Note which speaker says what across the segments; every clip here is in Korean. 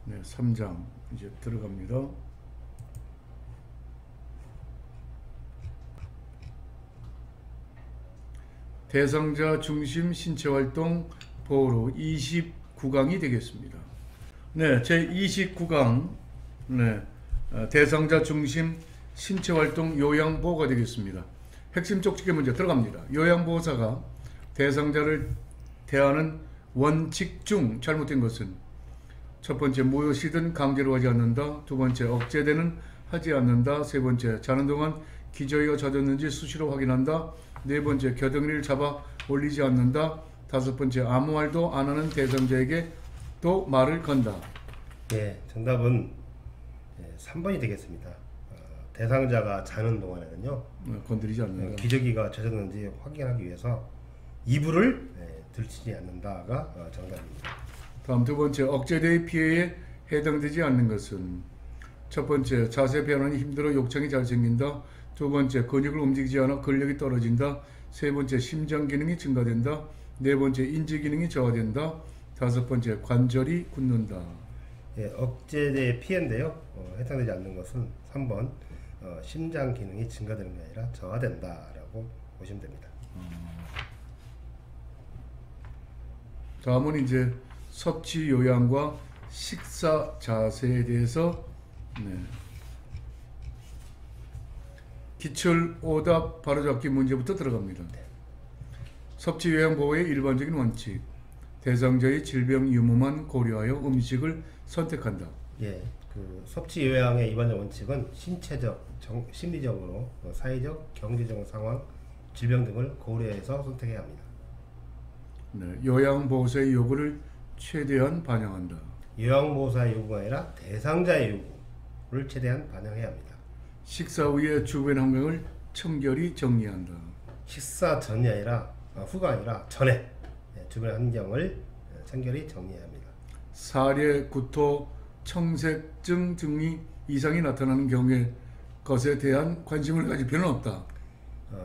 Speaker 1: 네, 3장 이제 들어갑니다. 대상자 중심 신체활동 보호로 29강이 되겠습니다. 네, 제 29강 대상자 중심 신체활동 요양보호가 되겠습니다. 핵심 쪽집게 문제 들어갑니다. 요양보호사가 대상자를 대하는 원칙 중 잘못된 것은 첫 번째, 무엇이든 강제로 하지 않는다. 두 번째, 억제되는 하지 않는다. 세 번째, 자는 동안 기저귀가 젖었는지 수시로 확인한다. 네 번째, 겨드랑이를 잡아 올리지 않는다. 다섯 번째, 아무 말도 안 하는 대상자에게 또 말을 건다.
Speaker 2: 예, 정답은 3번이 되겠습니다. 대상자가 자는 동안에는요,
Speaker 1: 건드리지 않는다.
Speaker 2: 기저귀가 젖었는지 확인하기 위해서 이불을 들치지 않는다가 정답입니다.
Speaker 1: 다음 두 번째, 억제대의 피해에 해당되지 않는 것은 첫 번째, 자세 변환이 힘들어 욕창이 잘 생긴다. 두 번째, 근육을 움직이지 않아 근력이 떨어진다. 세 번째, 심장 기능이 증가된다. 네 번째, 인지 기능이 저하된다. 다섯 번째, 관절이 굳는다.
Speaker 2: 예, 억제대의 피해인데요. 해당되지 않는 것은 3번 심장 기능이 증가되는 게 아니라 저하된다라고 보시면 됩니다.
Speaker 1: 다음은 이제 섭취 요양과 식사 자세에 대해서 기출 오답 바로잡기 문제부터 들어갑니다. 섭취 요양 보호의 일반적인 원칙. 대상자의 질병 유무만 고려하여 음식을 선택한다.
Speaker 2: 예, 그 섭취 요양의 일반적 원칙은 신체적, 심리적으로, 사회적, 경제적 상황, 질병 등을 고려해서 선택해야 합니다.
Speaker 1: 네, 요양보호사의 요구를 최대한 반영한다.
Speaker 2: 요양보호사의 요구가 아니라 대상자의 요구를 최대한 반영해야 합니다.
Speaker 1: 식사 후에 주변 환경을 청결히 정리한다.
Speaker 2: 식사 전이 아니라 후가 아니라 전에 주변 환경을 청결히 정리해야 합니다.
Speaker 1: 사례, 구토, 청색증 등이 이상이 나타나는 경우에 것에 대한 관심을 가질 필요는 없다.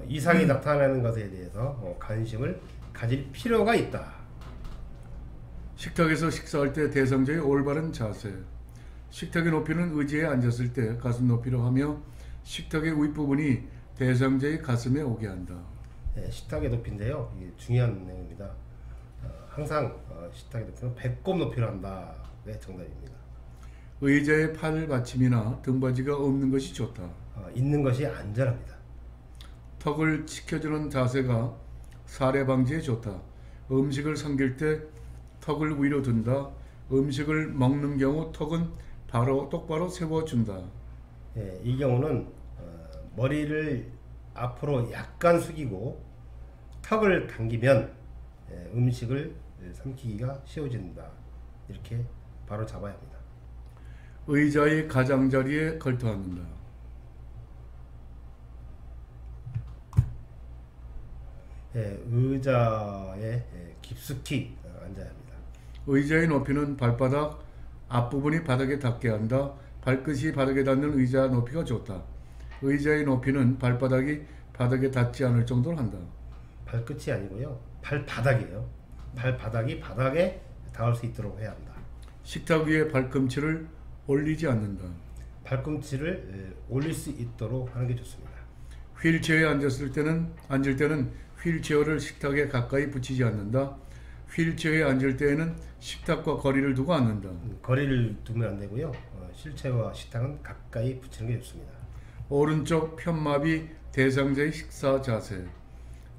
Speaker 2: 이상이 나타나는 것에 대해서 관심을 가질 필요가 있다.
Speaker 1: 식탁에서 식사할 때 대상자의 올바른 자세. 식탁의 높이는 의자에 앉았을 때 가슴 높이로 하며 식탁의 윗부분이 대상자의 가슴에 오게 한다.
Speaker 2: 네, 식탁의 높이인데요. 이게 중요한 내용입니다. 항상 식탁의 높이는 배꼽 높이로 한다. 네, 정답입니다.
Speaker 1: 의자에 팔 받침이나 등받이가 없는 것이 좋다.
Speaker 2: 있는 것이 안전합니다.
Speaker 1: 턱을 치켜주는 자세가 사례 방지에 좋다. 음식을 삼킬 때 턱을 위로 둔다. 음식을 먹는 경우 턱은 똑바로 세워준다.
Speaker 2: 예, 이 경우는 머리를 앞으로 약간 숙이고 턱을 당기면 음식을 삼키기가 쉬워진다. 이렇게 바로 잡아야 합니다.
Speaker 1: 의자의 가장자리에 걸터 앉는다.
Speaker 2: 예, 의자에 깊숙이 앉아야 합니다.
Speaker 1: 의자의 높이는 발바닥 앞부분이 바닥에 닿게 한다. 발끝이 바닥에 닿는 의자 높이가 좋다. 의자의 높이는 발바닥이 바닥에 닿지 않을 정도로 한다.
Speaker 2: 발끝이 아니고요. 발바닥이에요. 발바닥이 바닥에 닿을 수 있도록 해야 한다.
Speaker 1: 식탁 위에 발꿈치를 올리지 않는다.
Speaker 2: 발꿈치를 올릴 수 있도록 하는 게 좋습니다.
Speaker 1: 휠체어에 앉을 때는 휠체어를 식탁에 가까이 붙이지 않는다. 휠체어에 앉을 때에는 식탁과 거리를 두고 앉는다.
Speaker 2: 거리를 두면 안 되고요. 휠체어와 식탁은 가까이 붙이는 게 좋습니다.
Speaker 1: 오른쪽 편마비 대상자의 식사 자세.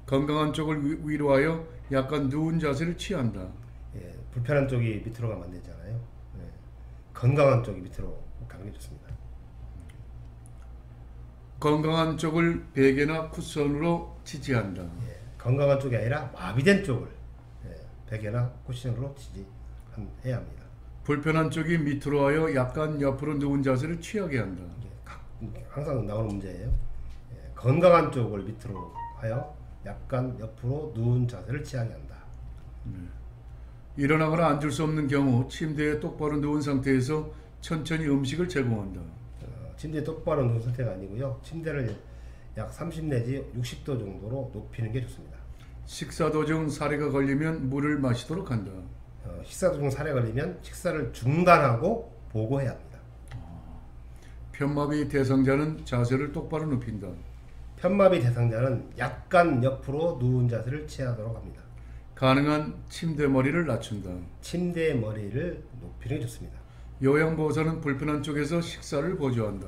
Speaker 1: 건강한 쪽을 위로하여 약간 누운 자세를 취한다.
Speaker 2: 예, 불편한 쪽이 밑으로 가면 안 되잖아요. 예, 건강한 쪽이 밑으로 가는 게 좋습니다.
Speaker 1: 건강한 쪽을 베개나 쿠션으로 지지한다.
Speaker 2: 예, 건강한 쪽이 아니라 마비된 쪽을 베개나 쿠션으로 지지해야 합니다.
Speaker 1: 불편한 쪽이 밑으로 하여 약간 옆으로 누운 자세를 취하게 한다.
Speaker 2: 항상 나오는 문제예요. 예, 건강한 쪽을 밑으로 하여 약간 옆으로 누운 자세를 취하게 한다.
Speaker 1: 일어나거나 앉을 수 없는 경우 침대에 똑바로 누운 상태에서 천천히 음식을 제공한다.
Speaker 2: 침대에 똑바로 누운 상태가 아니고요. 침대를 약 30 내지 60도 정도로 높이는 게 좋습니다.
Speaker 1: 식사 도중 사례가 걸리면 물을 마시도록 한다.
Speaker 2: 식사 도중 사례가 걸리면 식사를 중단하고 보고해야 합니다.
Speaker 1: 편마비 대상자는 자세를 똑바로 눕힌다.
Speaker 2: 편마비 대상자는 약간 옆으로 누운 자세를 취하도록 합니다.
Speaker 1: 가능한 침대 머리를 낮춘다.
Speaker 2: 침대 머리를 높이는 게 좋습니다.
Speaker 1: 요양보호사는 불편한 쪽에서 식사를 보조한다.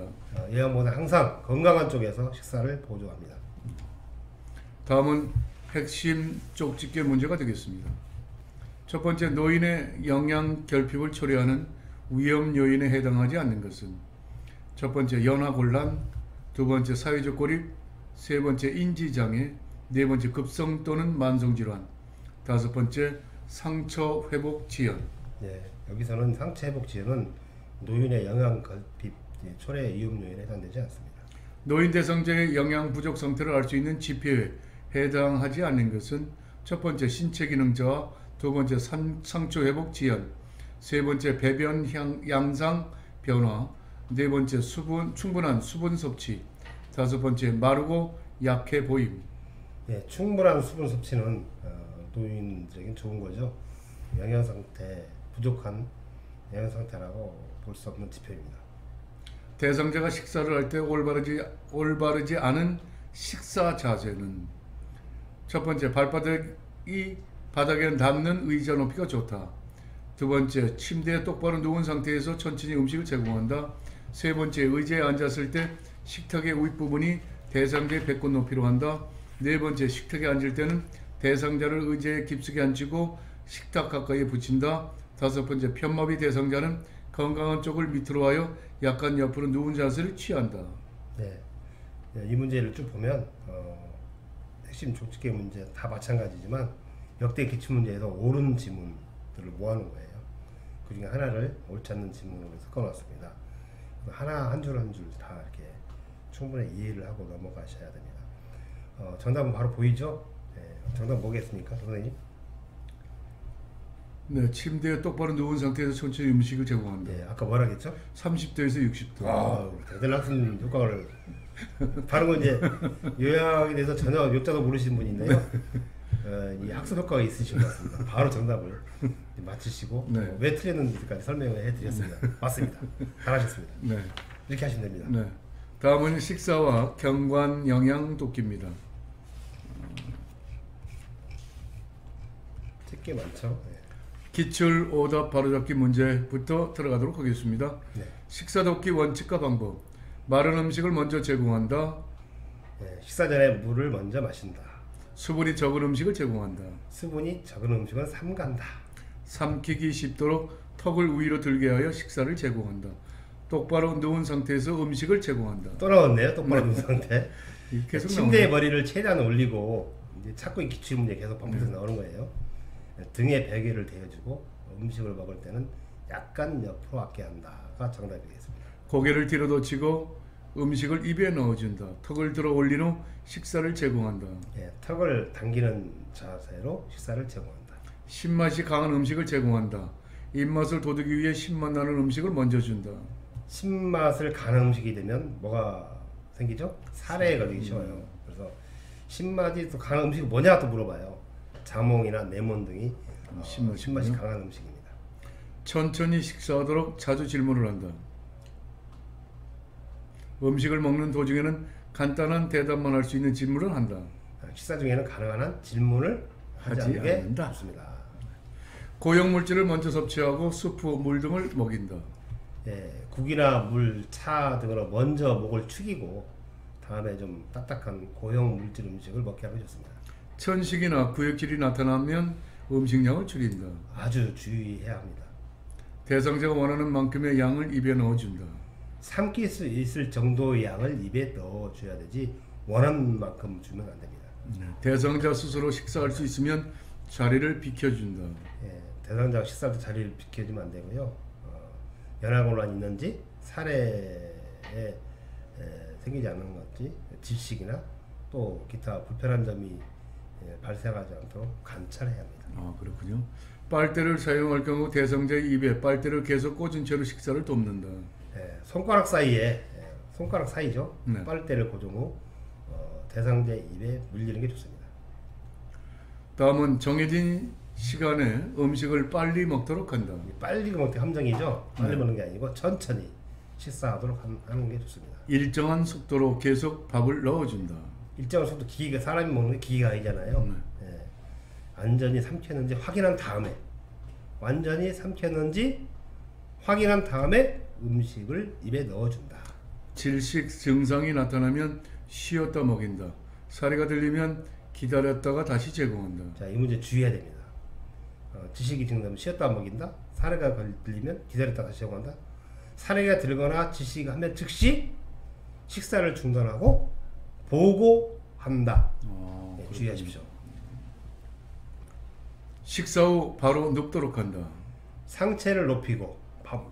Speaker 2: 요양보호사 항상 건강한 쪽에서 식사를 보조합니다.
Speaker 1: 다음은 핵심 쪽집게 문제가 되겠습니다. 첫 번째, 노인의 영양 결핍을 초래하는 위험 요인에 해당하지 않는 것은 첫 번째, 연화곤란, 두 번째, 사회적 고립, 세 번째, 인지장애, 네 번째, 급성 또는 만성질환, 다섯 번째, 상처 회복 지연.
Speaker 2: 네, 여기서는 상처 회복 지연은 노인의 영양 결핍 초래 위험 요인에 해당되지 않습니다.
Speaker 1: 노인 대상자의 영양 부족 상태를 알 수 있는 지표에 해당하지 않는 것은 첫 번째, 신체 기능저하, 두 번째, 상처 회복 지연, 세 번째, 배변 양상 변화, 네 번째, 충분한 수분 섭취, 다섯 번째, 마르고 약해 보임.
Speaker 2: 예, 충분한 수분 섭취는 노인들에겐 좋은 거죠. 영양 상태 부족한 영양 상태라고 볼 수 없는 지표입니다.
Speaker 1: 대상자가 식사를 할 때 올바르지 않은 식사 자세는 첫 번째, 발바닥이 바닥에 닿는 의자 높이가 좋다. 두 번째, 침대에 똑바로 누운 상태에서 천천히 음식을 제공한다. 세 번째, 의자에 앉았을 때 식탁의 윗부분이 대상자의 배꼽 높이로 한다. 네 번째, 식탁에 앉을 때는 대상자를 의자에 깊숙이 앉히고 식탁 가까이에 붙인다. 다섯 번째, 편마비 대상자는 건강한 쪽을 밑으로 하여 약간 옆으로 누운 자세를 취한다.
Speaker 2: 네, 이 문제를 쭉 보면 핵심 족집게 문제 다 마찬가지지만 역대 기출문제에서 옳은 지문들을 모아놓은 거예요. 그 중에 하나를 옳지 않는 지문으로 섞어놨습니다. 하나 한 줄 한 줄 다 이렇게 충분히 이해를 하고 넘어가셔야 됩니다. 정답은 바로 보이죠? 네, 정답 뭐겠습니까, 선생님?
Speaker 1: 네, 침대에 똑바로 누운 상태에서 천천히 음식을 제공한다.
Speaker 2: 네, 아까 뭐라 했죠?
Speaker 1: 30도에서 60도.
Speaker 2: 대단한 학습 효과를 바로 이제 요약에 대해서 전혀 요자도 모르시는 분이 있네요. 이 학습 효과가 있으신 것 같습니다. 바로 정답을 맞추시고
Speaker 1: 네.
Speaker 2: 왜 틀렸는지까지 설명을 해드렸습니다. 맞습니다. 잘하셨습니다.
Speaker 1: 네.
Speaker 2: 이렇게 하시면 됩니다.
Speaker 1: 네. 다음은 식사와 경관 영양 돕기입니다.
Speaker 2: 꽤 많죠. 네.
Speaker 1: 기출 오답 바로잡기 문제부터 들어가도록 하겠습니다.
Speaker 2: 네.
Speaker 1: 식사 돕기 원칙과 방법. 마른 음식을 먼저 제공한다.
Speaker 2: 네, 식사 전에 물을 먼저 마신다.
Speaker 1: 수분이 적은 음식을 제공한다.
Speaker 2: 수분이 적은 음식은 삼간다.
Speaker 1: 삼키기 쉽도록 턱을 위로 들게 하여 식사를 제공한다. 똑바로 누운 상태에서 음식을 제공한다.
Speaker 2: 또 나왔네요. 똑바로 누운 상태.
Speaker 1: 계속
Speaker 2: 침대에
Speaker 1: 나오네.
Speaker 2: 머리를 최대한 올리고 이제 자꾸 이 기출 문제 계속 반복해서 나오는 거예요. 등에 베개를 대어주고 음식을 먹을 때는 약간 옆으로 앉게 한다가 정답이겠습니다.
Speaker 1: 고개를 뒤로 젖히고 음식을 입에 넣어준다. 턱을 들어 올린 후 식사를 제공한다.
Speaker 2: 예, 턱을 당기는 자세로 식사를 제공한다.
Speaker 1: 신맛이 강한 음식을 제공한다. 입맛을 돋우기 위해 신맛 나는 음식을 먼저 준다.
Speaker 2: 신맛을 가는 음식이 되면 뭐가 생기죠? 살해에 걸리기 쉬워요. 그래서 신맛이 또 강한 음식이 뭐냐 또 물어봐요. 자몽이나 레몬 등이 신맛이 강한 음식입니다.
Speaker 1: 천천히 식사하도록 자주 질문을 한다. 음식을 먹는 도중에는 간단한 대답만 할 수 있는 질문을 한다.
Speaker 2: 식사 중에는 가능한 한 질문을 하지 않는 게
Speaker 1: 않는다.
Speaker 2: 좋습니다.
Speaker 1: 고용물질을 먼저 섭취하고 수프, 물 등을 먹인다.
Speaker 2: 예, 국이나 물, 차 등으로 먼저 목을 축이고 다음에 좀 딱딱한 고형 물질 음식을 먹게 하면 좋습니다.
Speaker 1: 천식이나 구역질이 나타나면 음식량을 줄인다.
Speaker 2: 아주 주의해야 합니다.
Speaker 1: 대상자가 원하는 만큼의 양을 입에 넣어준다.
Speaker 2: 삼킬 수 있을 정도의 양을 입에 넣어줘야 되지 원하는 만큼 주면 안 됩니다.
Speaker 1: 대상자 스스로 식사할 수 있으면 자리를 비켜준다.
Speaker 2: 예, 대상자가 식사할 때 자리를 비켜주면 안 되고요. 연화곤란이 있는지 살해에 생기지 않는 건지 질식이나 또 기타 불편한 점이 발생하지 않도록 관찰해야 합니다.
Speaker 1: 아, 그렇군요. 빨대를 사용할 경우 대상자의 입에 빨대를 계속 꽂은 채로 식사를 돕는다.
Speaker 2: 손가락 사이에 손가락 사이죠.
Speaker 1: 네.
Speaker 2: 빨대를 고정 후 대상자의 입에 물리는 게 좋습니다.
Speaker 1: 다음은 정해진 시간에 음식을 빨리 먹도록 한다.
Speaker 2: 빨리 먹기 함정이죠. 빨리 먹는 게 아니고 천천히 식사하도록 하는 게 좋습니다.
Speaker 1: 일정한 속도로 계속 밥을 넣어준다.
Speaker 2: 일정한 속도 기기가 사람이 먹는 게 기기가 아니잖아요. 예. 완전히 삼켰는지 확인한 다음에 완전히 삼켰는지 확인한 다음에 음식을 입에 넣어준다.
Speaker 1: 질식 증상이 나타나면 쉬었다 먹인다. 사례가 들리면 기다렸다가 다시 제공한다.
Speaker 2: 자, 이 문제 주의해야 됩니다. 지식이 증가하면 쉬었다 먹인다. 사례가 들리면 기다렸다 다시 제공한다. 사례가 들거나 지식이 하면 즉시 식사를 중단하고 보고한다. 네, 주의하십시오.
Speaker 1: 식사 후 바로 눕도록 한다.
Speaker 2: 상체를 높이고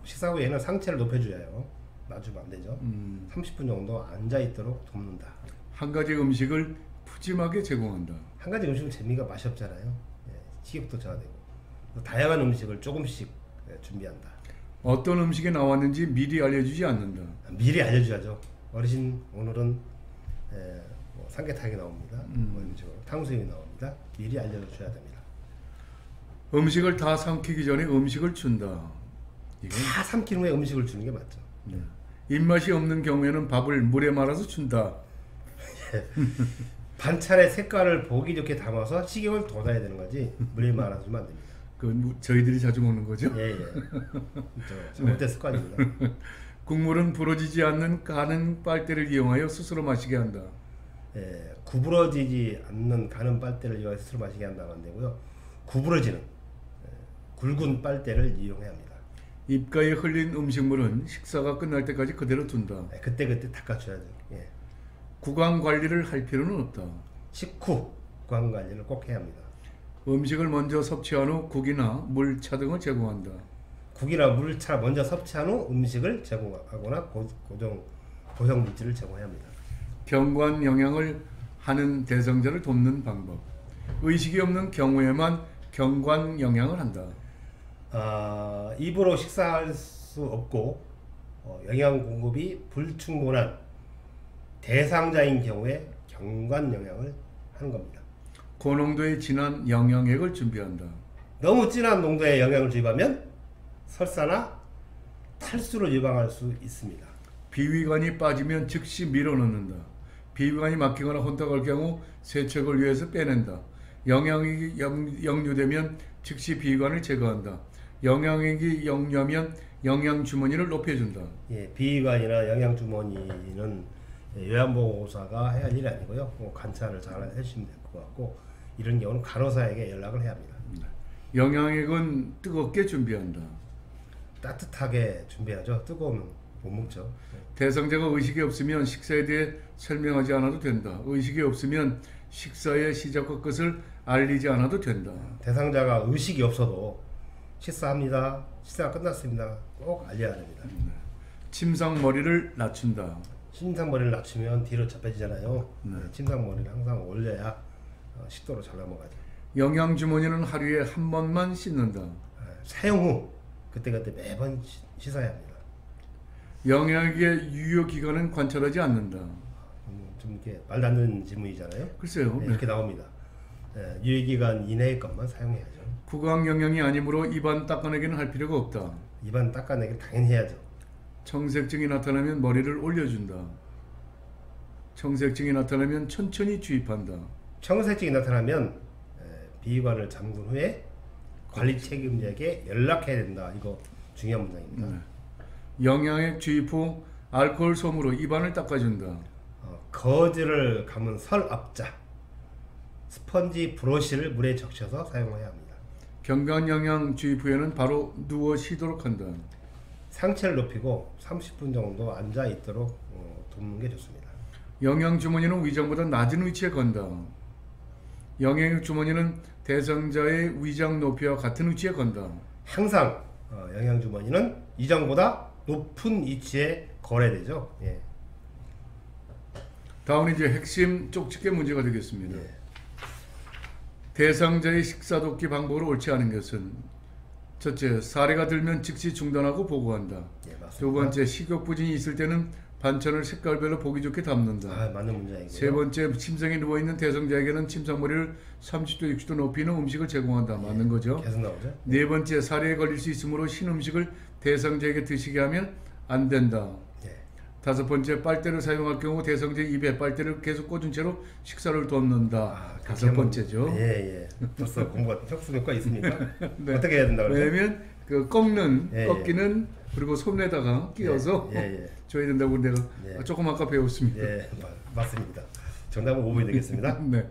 Speaker 2: 식사 후에는 상체를 높여줘야 해요. 놔주면 안 되죠. 30분 정도 앉아 있도록 돕는다.
Speaker 1: 한 가지 음식을 푸짐하게 제공한다.
Speaker 2: 한 가지 음식은 재미가 맛이 없잖아요. 예, 식욕도 저하되고 다양한 음식을 조금씩 준비한다.
Speaker 1: 어떤 음식이 나왔는지 미리 알려주지 않는다.
Speaker 2: 미리 알려줘야죠. 어르신 오늘은 뭐 삼계탕이 나옵니다. 뭐 이런 식으로 탕수육이 나옵니다. 미리 알려줘야 됩니다.
Speaker 1: 음식을 다 삼키기 전에 음식을 준다. 이건
Speaker 2: 다 삼킨 후에 음식을 주는 게 맞죠.
Speaker 1: 입맛이 없는 경우에는 밥을 물에 말아서 준다.
Speaker 2: 반찬의 색깔을 보기 좋게 담아서 식욕을 돋아야 되는 거지 물에 말아서 주면 안 됩니다.
Speaker 1: 그 저희들이 자주 먹는 거죠.
Speaker 2: 예. 잘못된 습관입니다.
Speaker 1: 국물은 부러지지 않는 가는 빨대를 이용하여 스스로 마시게 한다.
Speaker 2: 예, 구부러지지 않는 가는 빨대를 이용해서 스스로 마시게 한다면 안 되고요. 구부러지는 굵은 빨대를 이용해야 합니다.
Speaker 1: 입가에 흘린 음식물은 식사가 끝날 때까지 그대로 둔다.
Speaker 2: 그때 닦아줘야죠. 예.
Speaker 1: 구강 관리를 할 필요는 없다.
Speaker 2: 식후 구강 관리를 꼭 해야 합니다.
Speaker 1: 음식을 먼저 섭취한 후 국이나 물, 차 등을 제공한다.
Speaker 2: 국이나 물, 차 먼저 섭취한 후 음식을 제공하거나 고정 물질을 제공해야 합니다.
Speaker 1: 경관 영양을 하는 대상자를 돕는 방법. 의식이 없는 경우에만 경관 영양을 한다.
Speaker 2: 입으로 식사할 수 없고 영양 공급이 불충분한 대상자인 경우에 경관 영양을 하는 겁니다.
Speaker 1: 고농도의 진한 영양액을 준비한다.
Speaker 2: 너무 진한 농도의 영양을 주입하면 설사나 탈수를 예방할 수 있습니다.
Speaker 1: 비위관이 빠지면 즉시 밀어넣는다. 비위관이 막히거나 혼탁할 경우 세척을 위해서 빼낸다. 영양액이 역류되면 즉시 비위관을 제거한다. 영양액이 역류하면 영양주머니를 높여준다.
Speaker 2: 예, 비위관이나 영양주머니는 요양보호사가 해야 할 일이 아니고요. 관찰을 잘 해주시면 될 것 같고 이런 경우는 간호사에게 연락을 해야 합니다.
Speaker 1: 영양액은 뜨겁게 준비한다.
Speaker 2: 따뜻하게 준비하죠. 뜨거우면 못 먹죠.
Speaker 1: 대상자가 의식이 없으면 식사에 대해 설명하지 않아도 된다. 의식이 없으면 식사의 시작과 끝을 알리지 않아도 된다.
Speaker 2: 대상자가 의식이 없어도 식사합니다. 식사가 끝났습니다. 꼭 알려야 됩니다.
Speaker 1: 침상머리를 낮춘다.
Speaker 2: 침상머리를 낮추면 뒤로 접혀지잖아요. 침상머리를 항상 올려야 식도로 잘 넘어가죠.
Speaker 1: 영양주머니는 하루에 한 번만 씻는다.
Speaker 2: 사용 후 그때그때 매번 씻어야 합니다.
Speaker 1: 영양액의 유효기간은 관찰하지 않는다.
Speaker 2: 좀 이렇게 말도 안 되는 질문이잖아요.
Speaker 1: 글쎄요.
Speaker 2: 네, 이렇게 나옵니다. 유효기간 이내의 것만 사용해야죠.
Speaker 1: 구강 영양이 아니므로 입안 닦아내기는 할 필요가 없다.
Speaker 2: 입안 닦아내기를 당연히 해야죠.
Speaker 1: 청색증이 나타나면 머리를 올려준다. 청색증이 나타나면 천천히 주입한다.
Speaker 2: 청색증이 나타나면 비위관을 잠근 후에 관리 책임자에게 연락해야 된다. 이거 중요한 문장입니다.
Speaker 1: 영양액 주입 후 알코올 솜으로 입안을 닦아준다.
Speaker 2: 거즈를 감은 설 앞자 스펀지 브러쉬를 물에 적셔서 사용해야 합니다.
Speaker 1: 경관 영양 주입 후에는 바로 누워 쉬도록 한다.
Speaker 2: 상체를 높이고 30분 정도 앉아 있도록 돕는 게 좋습니다.
Speaker 1: 영양 주머니는 위장보다 낮은 위치에 건다. 영양 주머니는 대상자의 위장 높이와 같은 위치에 건다.
Speaker 2: 항상 영양 주머니는 이장보다 높은 위치에 거래되죠. 예.
Speaker 1: 다음은 이제 핵심 쪽집게 문제가 되겠습니다.
Speaker 2: 예.
Speaker 1: 대상자의 식사 돕기 방법을 옳지 않은 것은 첫째, 사례가 들면 즉시 중단하고 보고한다.
Speaker 2: 예, 맞습니다.
Speaker 1: 두 번째, 식욕 부진이 있을 때는 반찬을 색깔별로 보기 좋게 담는다.
Speaker 2: 아, 맞는 문제이고요.
Speaker 1: 세 번째, 침상에 누워있는 대상자에게는 침상머리를 30도, 60도 높이는 음식을 제공한다. 맞는 거죠.
Speaker 2: 계속 나오죠.
Speaker 1: 네 번째, 사례에 걸릴 수 있으므로 신음식을 대상자에게 드시게 하면 안 된다.
Speaker 2: 예.
Speaker 1: 다섯 번째, 빨대를 사용할 경우 대상자 입에 빨대를 계속 꽂은 채로 식사를 돕는다.
Speaker 2: 아,
Speaker 1: 다섯 번째죠.
Speaker 2: 예. 벌써 공부가 혁수효과 있습니까?
Speaker 1: 네.
Speaker 2: 어떻게 해야 된다고 그러죠?
Speaker 1: 왜냐면 그 꺾는,
Speaker 2: 예, 예.
Speaker 1: 꺾이는 그리고 손에다가 끼워서
Speaker 2: 예.
Speaker 1: 줘야 된다고 내가
Speaker 2: 예.
Speaker 1: 조금 아까 배웠습니다.
Speaker 2: 예, 맞습니다. 정답은 5번이 되겠습니다.
Speaker 1: 네.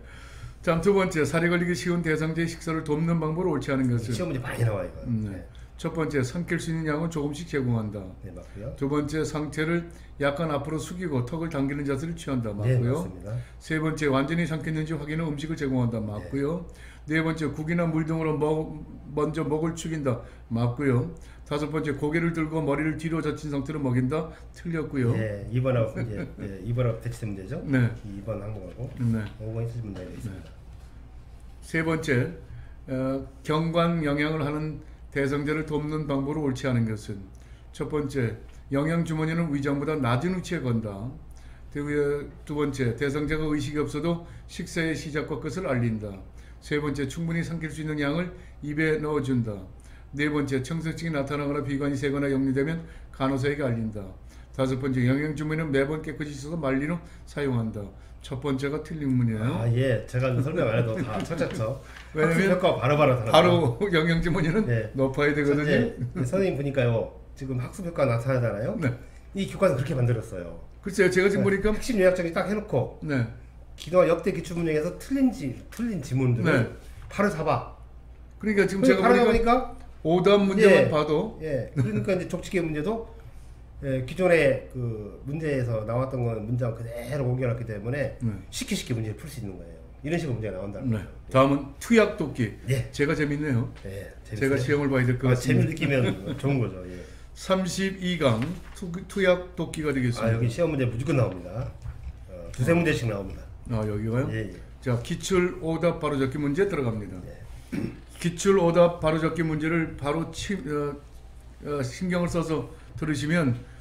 Speaker 1: 자, 두 번째, 살이 걸리기 쉬운 대상자의 식사를 돕는 방법을 옳지 않은 것은
Speaker 2: 시험 문제 많이 나와요, 이거.
Speaker 1: 네. 첫 번째, 삼킬 수 있는 양은 조금씩 제공한다.
Speaker 2: 네, 맞고요.
Speaker 1: 두 번째, 상체를 약간 앞으로 숙이고 턱을 당기는 자세를 취한다.
Speaker 2: 네,
Speaker 1: 맞고요.
Speaker 2: 맞습니다.
Speaker 1: 세 번째, 완전히 삼켰는지 확인한 음식을 제공한다. 맞고요. 네 번째, 국이나 물 등으로 먼저 목을 축인다. 맞고요. 다섯 번째, 고개를 들고 머리를 뒤로 젖힌 상태로 먹인다. 틀렸고요.
Speaker 2: 예, 2번하고 이제 2번하고 대치된 문제죠.
Speaker 1: 네.
Speaker 2: 2번 항목하고
Speaker 1: 네.
Speaker 2: 5번이 틀린 문제가 있습니다.
Speaker 1: 세 번째, 경관 영양을 하는 대상자를 돕는 방법으로 옳지 않은 것은 첫 번째, 영양 주머니는 위장보다 낮은 위치에 건다. 두 번째, 대상자가 의식이 없어도 식사의 시작과 끝을 알린다. 세 번째, 충분히 삼킬 수 있는 양을 입에 넣어준다. 네 번째, 청색증이 나타나거나 비관이 새거나 역류되면 간호사에게 알린다. 다섯 번째, 영양 주머니는 매번 깨끗이 씻어서 말린 후 사용한다. 첫 번째가 틀린 문이에요.
Speaker 2: 아, 예. 제가 설명 안 해도 다 찾았죠.
Speaker 1: 왜냐면
Speaker 2: 학습효과가 바로바로 나타나요.
Speaker 1: 바로 영양 주머니는
Speaker 2: 네.
Speaker 1: 높아야 되거든요.
Speaker 2: 이제 선생님 보니까요. 지금 학습효과 나타나잖아요.
Speaker 1: 네.
Speaker 2: 이 교과서 그렇게 만들었어요.
Speaker 1: 글쎄요, 제가 지금 보니까
Speaker 2: 핵심 요약정이 딱 해놓고
Speaker 1: 네,
Speaker 2: 기노 역대 기출문제에서 틀린 지문들을
Speaker 1: 네.
Speaker 2: 바로 잡아.
Speaker 1: 그러니까 지금 제가
Speaker 2: 바로
Speaker 1: 보니까
Speaker 2: 잡으니까
Speaker 1: 오답 문제만
Speaker 2: 예.
Speaker 1: 봐도
Speaker 2: 그러니까 이제 족치기 문제도 기존의 그 문제에서 나왔던 건 문장 그대로 옮겨놨기 때문에
Speaker 1: 네.
Speaker 2: 쉽게 문제를 풀 수 있는 거예요. 이런 식으로 문제가 나온다는
Speaker 1: 네.
Speaker 2: 거죠.
Speaker 1: 다음은 투약 돕기.
Speaker 2: 예.
Speaker 1: 제가 재밌네요.
Speaker 2: 예,
Speaker 1: 제가 시험을 봐야 될 것
Speaker 2: 재미
Speaker 1: 같습니다.
Speaker 2: 느끼면 좋은 거죠. 예.
Speaker 1: 32강 투약 돕기가 되겠습니다.
Speaker 2: 아, 여기 시험 문제 무조건 나옵니다. 두세 문제씩 나옵니다.
Speaker 1: 아, 여기가요?
Speaker 2: 예.
Speaker 1: 자, 기출 오답 바로잡기 문제 들어갑니다.
Speaker 2: 예.
Speaker 1: 기출 오답 바로잡기 문제를 바로 신경을 써서 들으시면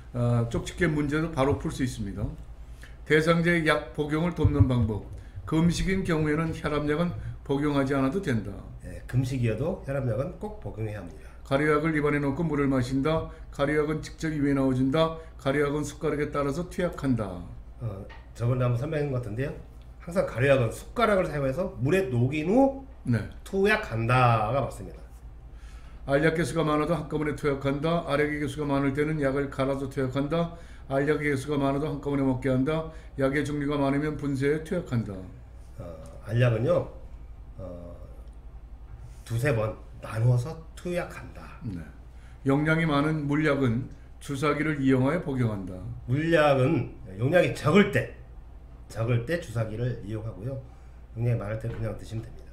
Speaker 1: 쪽집게 문제도 바로 풀 수 있습니다. 대상자의 약 복용을 돕는 방법. 금식인 경우에는 혈압약은 복용하지 않아도 된다.
Speaker 2: 예, 금식이어도 혈압약은 꼭 복용해야 합니다.
Speaker 1: 가려약을 입안에 넣고 물을 마신다. 가려약은 직접 입에 넣어준다. 가려약은 숟가락에 따라서 투약한다.
Speaker 2: 저번에 한번 설명한 것 같은데요. 항상 가려약은 숟가락을 사용해서 물에 녹인 후
Speaker 1: 네.
Speaker 2: 투약한다가 맞습니다.
Speaker 1: 알약 개수가 많아도 한꺼번에 투약한다. 알약의 개수가 많을 때는 약을 갈아서 투약한다. 알약의 개수가 많아도 한꺼번에 먹게 한다. 약의 종류가 많으면 분쇄해 투약한다.
Speaker 2: 알약은요, 두세 번 나누어서 투약한다.
Speaker 1: 네. 용량이 많은 물약은 주사기를 이용하여 복용한다.
Speaker 2: 물약은 용량이 적을 때 주사기를 이용하고요. 용량이 많을 때 그냥 드시면 됩니다.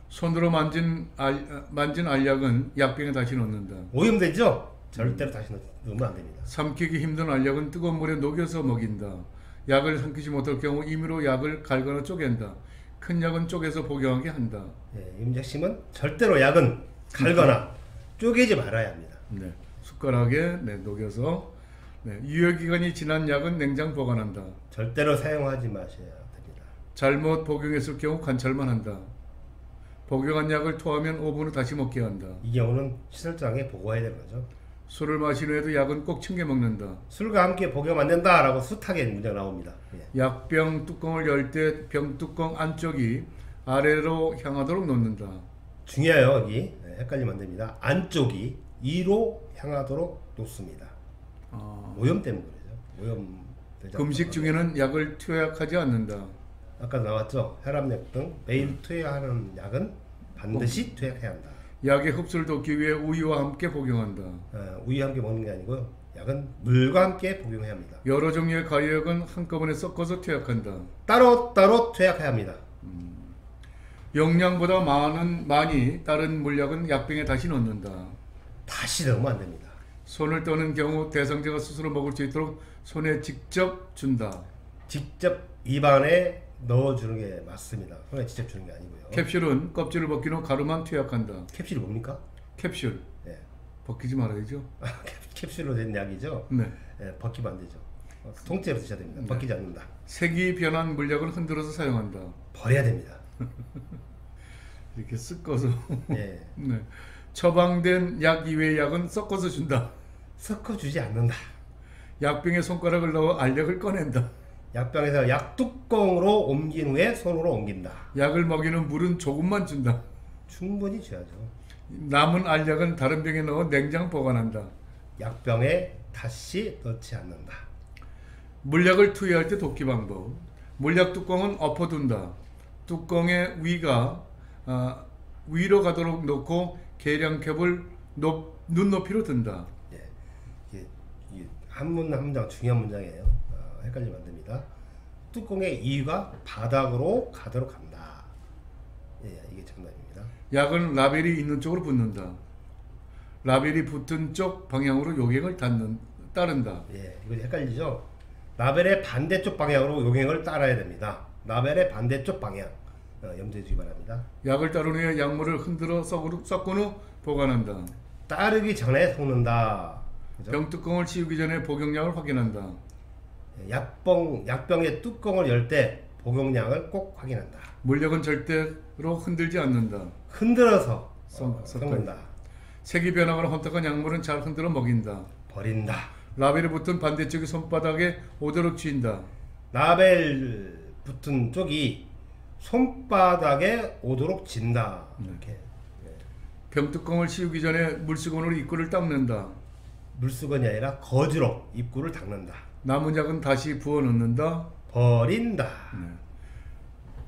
Speaker 1: 손으로 만진 알약은 약병에 다시 넣는다.
Speaker 2: 오염되죠? 절대로 다시 넣으면 안 됩니다.
Speaker 1: 삼키기 힘든 알약은 뜨거운 물에 녹여서 먹인다. 약을 삼키지 못할 경우 임의로 약을 갈거나 쪼갠다. 큰 약은 쪼개서 복용하게 한다.
Speaker 2: 예, 이 문제 핵심은 절대로 약은 갈거나 쪼개지 말아야 합니다.
Speaker 1: 네. 숟가락에 녹여서 유효기간이 지난 약은 냉장 보관한다.
Speaker 2: 절대로 사용하지 마셔야 됩니다.
Speaker 1: 잘못 복용했을 경우 관찰만 한다. 복용한 약을 토하면 5분 후 다시 먹게 한다.
Speaker 2: 이 경우는 시설장에 보고해야 되는 거죠.
Speaker 1: 술을 마신 후에도 약은 꼭 챙겨 먹는다.
Speaker 2: 술과 함께 복용 안 된다라고 숱하게 문제가 나옵니다. 예.
Speaker 1: 약병 뚜껑을 열 때 병 뚜껑 안쪽이 아래로 향하도록 놓는다.
Speaker 2: 중요해요. 여기 헷갈리면 안 됩니다. 안쪽이 위로 향하도록 놓습니다. 오염 때문에 그러죠. 오염
Speaker 1: 금식 중에는 약을 투약하지 않는다.
Speaker 2: 아까 나왔죠. 혈압약 등 매일 투약하는 약은 반드시 투약해야 한다.
Speaker 1: 약의 흡수를 돕기 위해 우유와 함께 복용한다.
Speaker 2: 우유와 함께 먹는 게 아니고요. 약은 물과 함께 복용해야 합니다.
Speaker 1: 여러 종류의 가려약은 한꺼번에 섞어서 투약한다.
Speaker 2: 따로 투약해야 합니다.
Speaker 1: 용량보다 많이 다른 물약은 약병에 다시 넣는다.
Speaker 2: 다시 넣으면 안 됩니다.
Speaker 1: 손을 떠는 경우 대상자가 스스로 먹을 수 있도록 손에 직접 준다.
Speaker 2: 직접 입안에 넣어주는 게 맞습니다. 손에 직접 주는 게 아니고요.
Speaker 1: 캡슐은 껍질을 벗긴 후 가루만 투약한다.
Speaker 2: 캡슐이 뭡니까?
Speaker 1: 캡슐
Speaker 2: 예.
Speaker 1: 벗기지 말아야죠.
Speaker 2: 캡슐로 된 약이죠.
Speaker 1: 네.
Speaker 2: 예, 벗기면 안 되죠. 통째로 드셔야 됩니다. 벗기지 않는다.
Speaker 1: 색이 변한 물약을 흔들어서 사용한다.
Speaker 2: 버려야 됩니다.
Speaker 1: 이렇게 섞어서.
Speaker 2: 예.
Speaker 1: 네. 처방된 약 이외의 약은 섞어서 준다.
Speaker 2: 섞어주지 않는다.
Speaker 1: 약병에 손가락을 넣어 알약을 꺼낸다.
Speaker 2: 약병에서 약 뚜껑으로 옮긴 후에 손으로 옮긴다.
Speaker 1: 약을 먹이는 물은 조금만 준다.
Speaker 2: 충분히 줘야죠.
Speaker 1: 남은 알약은 다른 병에 넣어 냉장 보관한다.
Speaker 2: 약병에 다시 넣지 않는다.
Speaker 1: 물약을 투여할 때 돕기 방법. 물약 뚜껑은 엎어둔다. 뚜껑의 위가 위로 가도록 놓고 계량캡을 눈높이로 든다.
Speaker 2: 예. 이게 한 문장 중요한 문장이에요. 헷갈리면 안 됩니다. 뚜껑의 위가 바닥으로 가도록 한다. 예, 이게 정답입니다.
Speaker 1: 약은 라벨이 있는 쪽으로 붓는다. 라벨이 붙은 쪽 방향으로 요갱을 따른다.
Speaker 2: 예, 이거 헷갈리죠? 라벨의 반대쪽 방향으로 요갱을 따라야 됩니다. 라벨의 반대쪽 방향 염두해 주기 바랍니다.
Speaker 1: 약을 따른 후에 약물을 흔들어 섞은 후 보관한다.
Speaker 2: 따르기 전에 섞는다. 그죠?
Speaker 1: 병뚜껑을 치우기 전에 복용량을 확인한다.
Speaker 2: 약병의 뚜껑을 열 때 복용량을 꼭 확인한다.
Speaker 1: 물약은 절대로 흔들지 않는다.
Speaker 2: 흔들어서
Speaker 1: 섞는다.
Speaker 2: 섞는다.
Speaker 1: 색이 변하거나 혼탁한 약물은 잘 흔들어 먹인다.
Speaker 2: 버린다.
Speaker 1: 라벨에 붙은 반대쪽이 손바닥에 오도록 쥐인다.
Speaker 2: 라벨 붙은 쪽이 손바닥에 오도록 진다. 이렇게.
Speaker 1: 병뚜껑을 씌우기 전에 물수건으로 입구를 닦는다.
Speaker 2: 물수건이 아니라 거즈로 입구를 닦는다.
Speaker 1: 남은 약은 다시 부어 넣는다.
Speaker 2: 버린다.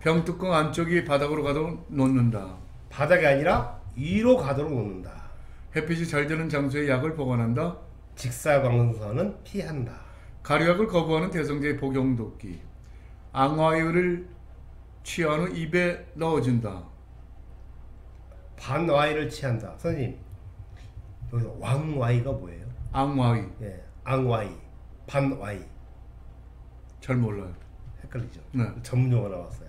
Speaker 1: 병뚜껑 안쪽이 바닥으로 가도록 놓는다.
Speaker 2: 바닥이 아니라 위로 가도록 놓는다.
Speaker 1: 햇빛이 잘 드는 장소에 약을 보관한다.
Speaker 2: 직사광선은 피한다.
Speaker 1: 가루약을 거부하는 대성제의 복용 돕기. 앙화유를 취한 후 입에 넣어준다.
Speaker 2: 반와이를 취한다. 선생님, 여기서 왕와이가 뭐예요?
Speaker 1: 앙화유.
Speaker 2: 예, 앙와이, 반와이.
Speaker 1: 잘 몰라요.
Speaker 2: 헷갈리죠?
Speaker 1: 네.
Speaker 2: 전문용어 나왔어요.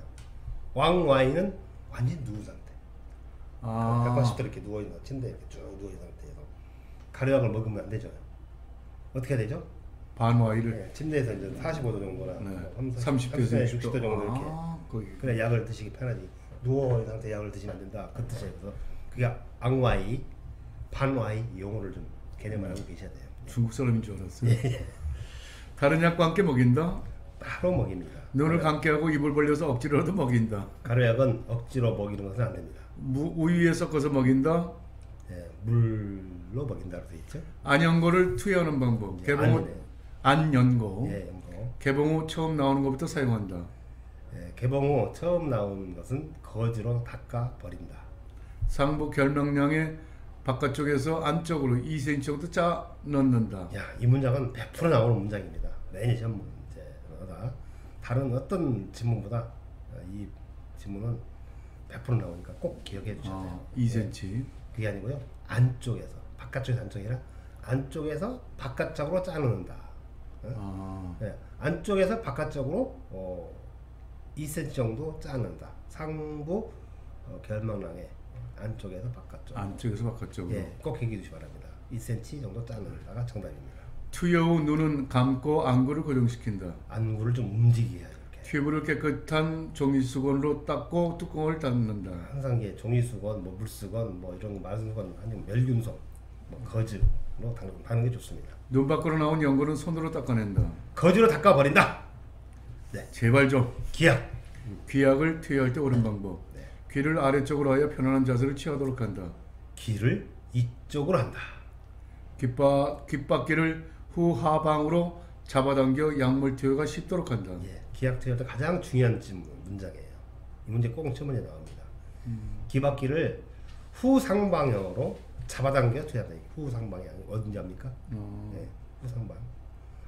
Speaker 2: 왕와이는 완전 누운 상태. 180도 이렇게 누워있는 침대에 이렇게 쭉 누워있는 상태에서 가루약을 먹으면 안 되죠. 어떻게 해야 되죠?
Speaker 1: 반화유를.
Speaker 2: 네, 침대에서 이제 45도 정도나
Speaker 1: 네.
Speaker 2: 30도,
Speaker 1: 30도에서
Speaker 2: 60도 정도 이렇게
Speaker 1: 거기.
Speaker 2: 그래 약을 드시기 편하지. 누워있는 상태 약을 드시면 안 된다. 그 뜻에서 그게 앙와이, 반와이 용어를 좀 개념을 알고 계셔야 돼요.
Speaker 1: 중국 사람인 줄 알았어요.
Speaker 2: 예.
Speaker 1: 다른 약과 함께 먹인다.
Speaker 2: 바로 먹입니다.
Speaker 1: 눈을 감게 하고 입을 벌려서 억지로라도 먹인다.
Speaker 2: 가루약은 억지로 먹이는 것은 안 됩니다.
Speaker 1: 우유에 섞어서 먹인다.
Speaker 2: 예, 물로 먹인다고 되어 있죠.
Speaker 1: 안연고를 투여하는 방법.
Speaker 2: 예,
Speaker 1: 개봉 후
Speaker 2: 안이네요.
Speaker 1: 안연고.
Speaker 2: 예, 연고.
Speaker 1: 개봉 후 처음 나오는 것부터 사용한다.
Speaker 2: 예, 개봉 후 처음 나온 것은 거즈로 닦아 버린다.
Speaker 1: 상부 결명량의 바깥쪽에서 안쪽으로 2cm 정도 짜 넣는다.
Speaker 2: 야, 이 문장은 100% 나오는 문장입니다. 매년 시험 문제마다 다른 어떤 지문보다 이 지문은 100% 나오니까 꼭 기억해 주셔야 돼요.
Speaker 1: 2cm.
Speaker 2: 그게 아니고요. 안쪽에서 바깥쪽에서 안쪽이라 안쪽에서 바깥쪽으로 짜놓는다. 네, 안쪽에서 바깥쪽으로 2cm 정도 짜는다. 상부 결명량의 안쪽에서 바깥쪽.
Speaker 1: 안쪽에서 바깥쪽으로.
Speaker 2: 예, 꼭 기억해 주시기 바랍니다. 2cm 정도 짜는다가 정답입니다.
Speaker 1: 투여 후 눈은 감고 안구를 고정시킨다.
Speaker 2: 안구를 좀 움직이게 해요. 이렇게.
Speaker 1: 튜브를 깨끗한 종이수건으로 닦고 뚜껑을 닫는다.
Speaker 2: 항상 이게 종이수건, 뭐 물수건, 뭐 이런 마수건 아니면 멸균솜, 뭐 거즈로 닦는 게 좋습니다.
Speaker 1: 눈 밖으로 나온 연고는 손으로 닦아낸다.
Speaker 2: 거즈로 닦아 버린다. 네,
Speaker 1: 제발 좀.
Speaker 2: 기약.
Speaker 1: 귀약을 투여할 때 옳은 방법.
Speaker 2: 네.
Speaker 1: 귀를 아래쪽으로 하여 편안한 자세를 취하도록 한다.
Speaker 2: 귀를 이쪽으로 한다.
Speaker 1: 귓바퀴를 후하방으로 잡아당겨 약물 투여가 쉽도록 한다.
Speaker 2: 예, 기약 투여도 가장 중요한 문장이에요. 이 문제 꼭 시험에 나옵니다. 귀바퀴를 후상방향으로 잡아당겨 투여한다. 후상방향 어딘지 압니까? 네, 후상방.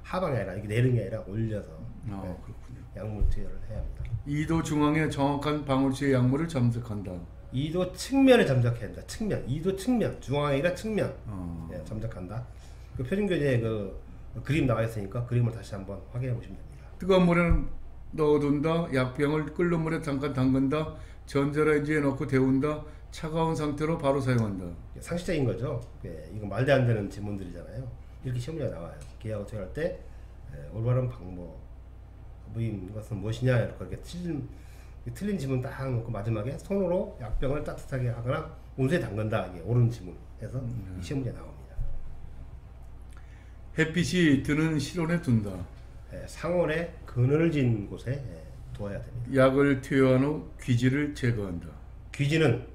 Speaker 2: 하방이 아니라 이게 내리는 게 아니라 올려서
Speaker 1: 그렇군요.
Speaker 2: 약물 투여를 해야 합니다.
Speaker 1: 2도 중앙에 정확한 방울치의 약물을 잠적한다.
Speaker 2: 2도 측면에 잠적해야 한다. 측면, 2도 측면, 중앙이 아니라 측면. 예, 잠적한다. 그 표준교재에 그 그림 나와 있으니까 그림을 다시 한번 확인해 보시면 됩니다.
Speaker 1: 뜨거운 물에 넣어둔다. 약병을 끓는 물에 잠깐 담근다. 전자레인지에 넣고 데운다. 차가운 상태로 바로 사용한다.
Speaker 2: 상식적인 거죠. 예, 이거 말도 안 되는 지문들이잖아요. 이렇게 시험지가 나와요. 기하고 투여할 때 올바른 방법인 것은 무엇이냐 이렇게 틀린 지문 딱 놓고 마지막에 손으로 약병을 따뜻하게 하거나 온수에 담근다. 이게 옳은 지문에서 이 시험 문제 나옵니다.
Speaker 1: 햇빛이 드는 실온에 둔다.
Speaker 2: 상온에 그늘진 곳에 두어야 됩니다.
Speaker 1: 약을 투여한 후 귀지를 제거한다.
Speaker 2: 귀지는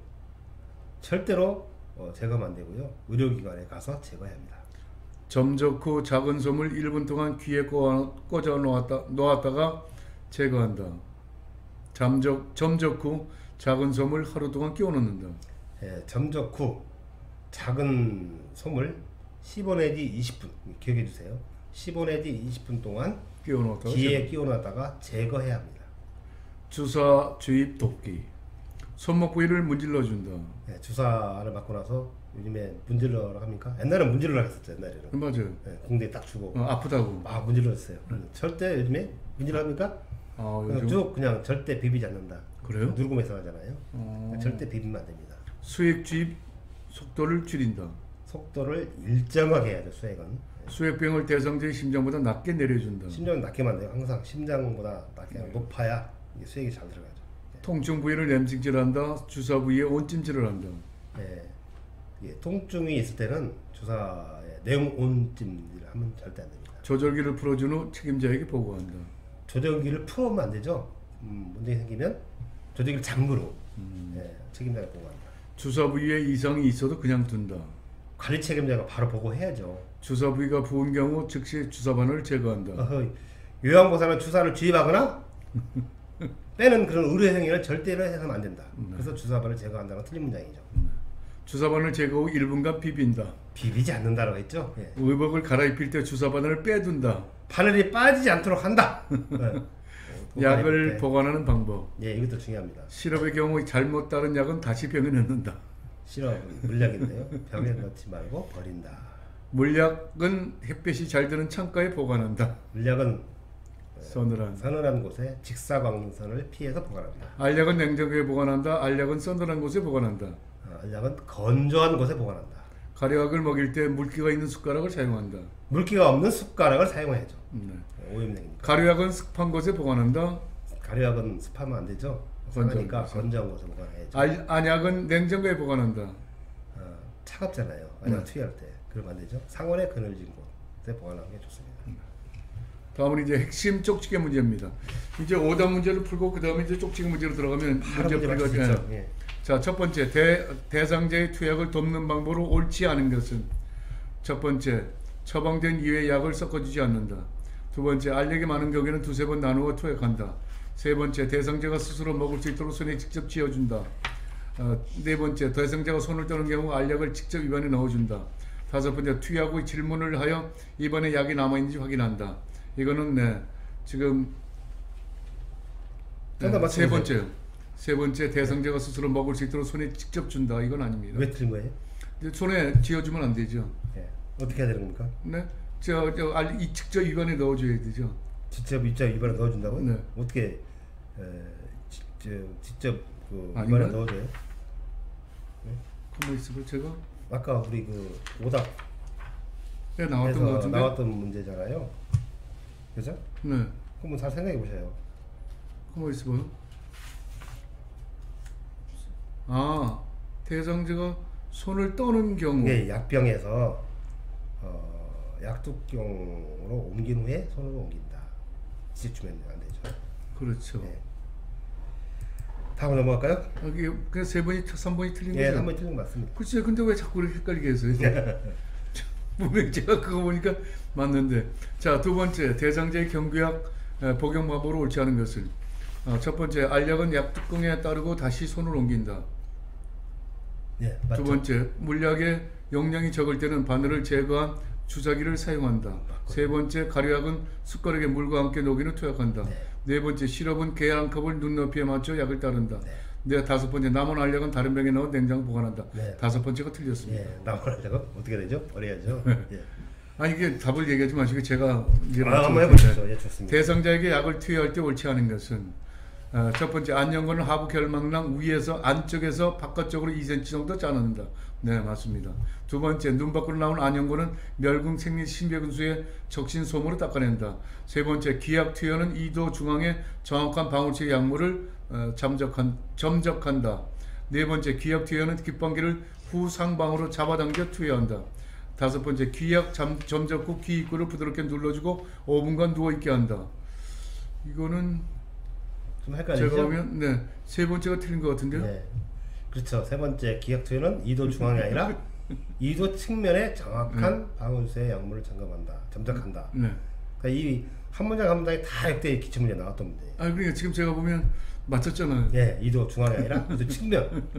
Speaker 2: 절대로 제거하면 안 되고요. 의료기관에 가서 제거해야 합니다.
Speaker 1: 점적 후 작은 솜을 1분 동안 귀에 꽂아 놓았다가 제거한다. 점적 후 작은 솜을 하루 동안 끼워 넣는다.
Speaker 2: 점적 후 작은 솜을 15 내지 20분 기억해 주세요. 15 내지 20분 동안
Speaker 1: 끼워 넣었다가
Speaker 2: 귀에 끼워 놨다가 제거해야 합니다.
Speaker 1: 주사 주입 돕기. 손목 부위를 문질러 준다.
Speaker 2: 주사를 맞고 나서 요즘에 문질러라 합니까? 옛날에 문질러라 했었죠. 옛날에는.
Speaker 1: 맞아요.
Speaker 2: 공대 딱 주고
Speaker 1: 아프다고.
Speaker 2: 막 문질렀어요. 절대 요즘에 문질러 합니까?
Speaker 1: 요즘
Speaker 2: 쭉 그냥 절대 비비지 않는다.
Speaker 1: 그래요?
Speaker 2: 누르면서 하잖아요. 절대 비비면 안 됩니다.
Speaker 1: 수액 주입 속도를 줄인다.
Speaker 2: 속도를 일정하게 해야죠. 수액은.
Speaker 1: 수액병을 대상자의 심장보다 낮게 내려준다.
Speaker 2: 심장은 낮게 만돼요. 항상 심장보다 낮게 높아야 이게 수액이 잘 들어가죠.
Speaker 1: 통증 부위를 냄직질한다. 주사 부위에 온찜질을 한다.
Speaker 2: 통증이 있을 때는 주사에 냉온찜질을 하면 절대 안 됩니다.
Speaker 1: 조절기를 풀어준 후 책임자에게 보고한다.
Speaker 2: 조절기를 풀으면 안 되죠. 문제가 생기면 조절기를 잠그로 책임자가 보고합니다.
Speaker 1: 주사 부위에 이상이 있어도 그냥 둔다.
Speaker 2: 관리 책임자가 바로 보고해야죠.
Speaker 1: 주사 부위가 부은 경우 즉시 주사바늘을 제거한다.
Speaker 2: 요양보사는 주사를 주입하거나 빼는 그런 의료 행위를 절대로 해서는 안 된다. 그래서 주사바늘 제거한다는 틀린 문장이죠.
Speaker 1: 주사바늘 제거 후 1분간 비빈다.
Speaker 2: 비비지 않는다라고 했죠.
Speaker 1: 의복을 갈아입힐 때 주사바늘을 빼둔다.
Speaker 2: 바늘이 빠지지 않도록 한다.
Speaker 1: 약을 보관하는 방법.
Speaker 2: 이것도 중요합니다.
Speaker 1: 시럽의 경우 잘못 따른 약은 다시 병에 넣는다.
Speaker 2: 시럽은 물약인데요. 병에 넣지 말고 버린다.
Speaker 1: 물약은 햇빛이 잘 드는 창가에 보관한다.
Speaker 2: 물약은 서늘한 곳에 직사광선을 피해서 보관합니다.
Speaker 1: 알약은 냉장고에 보관한다. 알약은 서늘한 곳에 보관한다.
Speaker 2: 알약은 건조한 곳에 보관한다.
Speaker 1: 가래약을 먹일 때 물기가 있는 숟가락을 사용한다.
Speaker 2: 물기가 없는 숟가락을 사용해야죠. 오염냉입니다.
Speaker 1: 가래약은 습한 곳에 보관한다.
Speaker 2: 가래약은 습하면 안 되죠. 그러니까 건조한 곳에 보관해야죠.
Speaker 1: 안약은 냉장고에 보관한다.
Speaker 2: 차갑잖아요. 안약 투여할 때 그러면 안 되죠. 상온에 그늘진 곳에 보관하는 게 좋습니다.
Speaker 1: 다음은 이제 핵심 쪽지게 문제입니다. 이제 오답 문제를 풀고 그 다음에 이제 쪽지게 문제로 들어가면 문제 풀이가 자, 첫 번째 대상자의 투약을 돕는 방법으로 옳지 않은 것은 첫 번째 처방된 이외의 약을 섞어주지 않는다. 두 번째 알약이 많은 경우에는 두세 번 나누어 투약한다. 세 번째 대상자가 스스로 먹을 수 있도록 손에 직접 쥐어준다. 네 번째 대상자가 손을 떠는 경우 알약을 직접 입안에 넣어준다. 다섯 번째 투약 후 질문을 하여 입안에 약이 남아있는지 확인한다. 이거는 지금 세 번째 대상자가 스스로 먹을 수 있도록 손에 직접 준다. 이건 아닙니다.
Speaker 2: 왜 틀린 거예요?
Speaker 1: 손에 쥐어주면 안 되죠.
Speaker 2: 어떻게 해야 되는 겁니까?
Speaker 1: 네, 직접 입안에 넣어줘야 되죠.
Speaker 2: 직접 입안에 넣어준다고요?
Speaker 1: 네.
Speaker 2: 어떻게 직접 입안에 넣어줘요?
Speaker 1: 가만 있어봐. 제가
Speaker 2: 아까 우리 오답 나왔던 문제잖아요. 그죠?
Speaker 1: 네.
Speaker 2: 그럼 잘 생각해 보세요.
Speaker 1: 가만 있어봐요. 대상자가 손을 떠는 경우.
Speaker 2: 약병에서 약뚜껑으로 옮긴 후에 손으로 옮긴다. 직접 주면 안 되죠.
Speaker 1: 그렇죠.
Speaker 2: 다음 넘어갈까요?
Speaker 1: 이게 그냥 3번이 틀린 거죠?
Speaker 2: 3번이 틀린 거 맞습니다.
Speaker 1: 그치. 근데 왜 자꾸 이렇게 헷갈리게 해서요? 분명히 제가 그거 보니까 맞는데. 자, 두 번째 대상자의 경구약 복용 방법으로 옳지 않은 것은 첫 번째 알약은 약 뚜껑에 따르고 다시 손을 옮긴다.
Speaker 2: 맞죠.
Speaker 1: 두 번째 물약의 용량이 적을 때는 바늘을 제거한 주사기를 사용한다. 세 번째 가루약은 숟가락에 물과 함께 녹인 후 투약한다. 네 번째 시럽은 계란 한 컵을 눈높이에 맞춰 약을 따른다. 다섯 번째 남은 알약은 다른 병에 넣어 냉장 보관한다. 다섯 번째가 틀렸습니다.
Speaker 2: 남은 알약은 어떻게 되죠? 버려야죠.
Speaker 1: 이게 답을 얘기하지 마시고 제가
Speaker 2: 한번 해보시죠. 좋습니다.
Speaker 1: 대상자에게 약을 투여할 때 옳지 않은 것은 첫 번째 안연고는 하부 결막낭 위에서 안쪽에서 바깥쪽으로 2cm 정도 자른다. 네, 맞습니다. 두 번째 눈 밖으로 나온 안연고는 멸궁 생리 심폐근수의 적신 솜으로 닦아낸다. 세 번째 기약 투여는 2도 중앙에 정확한 방울체 약물을 점적한다. 네 번째 기약 투여는 귓방귀를 후상방으로 잡아당겨 투여한다. 다섯 번째 기약 점적 후 귀 입구를 부드럽게 눌러주고 5분간 누워있게 한다. 이거는
Speaker 2: 좀 헷갈리죠?
Speaker 1: 제가 보면 네, 세 번째가 틀린 것 같은데요.
Speaker 2: 네. 그렇죠. 세 번째 기약 투여는 2도 중앙이 아니라 2도 측면에 정확한 방울쇠 약물을 점적한다.
Speaker 1: 네.
Speaker 2: 그러니까 이 한 문장 한 문장이 다 역대 기출 문제 나왔던 문제예요.
Speaker 1: 아 그러니까 지금 제가 보면 맞췄잖아요.
Speaker 2: 예, 2도 중앙이 아니라 2도 측면.